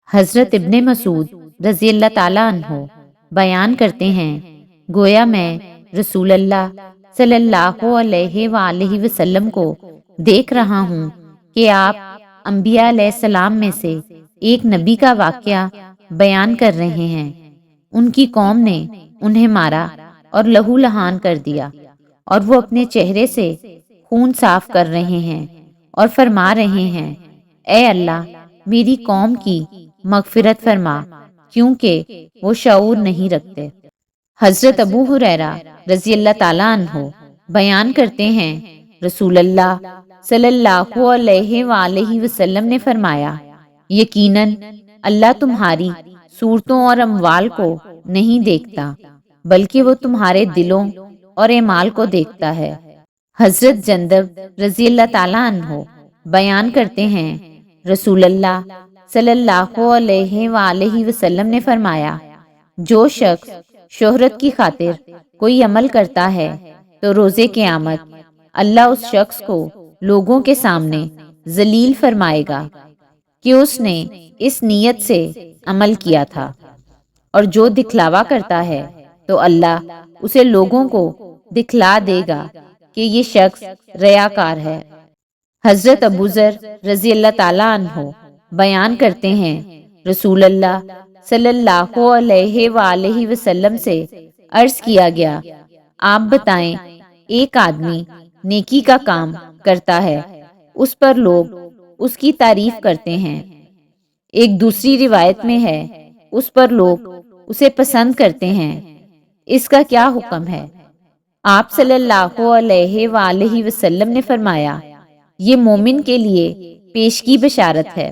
حضرت ابن مسعود رضی اللہ تعالیٰ عنہ بیان کرتے ہیں، گویا میں رسول اللہ صلی اللہ علیہ وآلہ وسلم کو دیکھ رہا ہوں کہ آپ انبیاء علیہ السلام میں سے ایک نبی کا واقعہ بیان کر رہے ہیں۔ ان کی قوم نے انہیں مارا اور لہو لہان کر دیا، اور وہ اپنے چہرے سے خون صاف کر رہے ہیں اور فرما رہے ہیں، اے اللہ میری قوم کی مغفرت فرما، کیونکہ وہ شعور نہیں رکھتے۔ حضرت ابو ہریرہ رضی اللہ تعالیٰ عنہ بیان کرتے ہیں، رسول اللہ صلی اللہ علیہ وآلہ وسلم نے فرمایا، یقیناً اللہ تمہاری صورتوں اور اموال کو نہیں دیکھتا، بلکہ وہ تمہارے دلوں اور اعمال کو دیکھتا ہے۔ حضرت جندب رضی اللہ تعالیٰ عنہ بیان کرتے ہیں، رسول اللہ صلی اللہ علیہ وآلہ وسلم نے فرمایا، جو شخص شہرت کی خاطر کوئی عمل کرتا ہے تو روز قیامت اللہ اس شخص کو لوگوں کے سامنے ذلیل فرمائے گا کہ اس نے اس نیت سے عمل کیا تھا، اور جو دکھلاوا کرتا ہے تو اللہ اسے لوگوں کو دکھلا دے گا کہ یہ شخص ریاکار ہے۔ حضرت ابو ذر رضی اللہ تعالیٰ عنہ بیان کرتے ہیں، رسول اللہ صلی اللہ علیہ وآلہ وسلم سے عرض کیا گیا، آپ بتائیں، ایک آدمی نیکی کا کام کرتا ہے، اس پر لوگ اس کی تعریف کرتے ہیں۔ ایک دوسری روایت میں ہے، اس پر لوگ اسے پسند کرتے ہیں، اس کا کیا حکم ہے؟ آپ صلی اللہ علیہ وآلہ وسلم نے فرمایا، یہ مومن کے لیے پیش کی بشارت ہے۔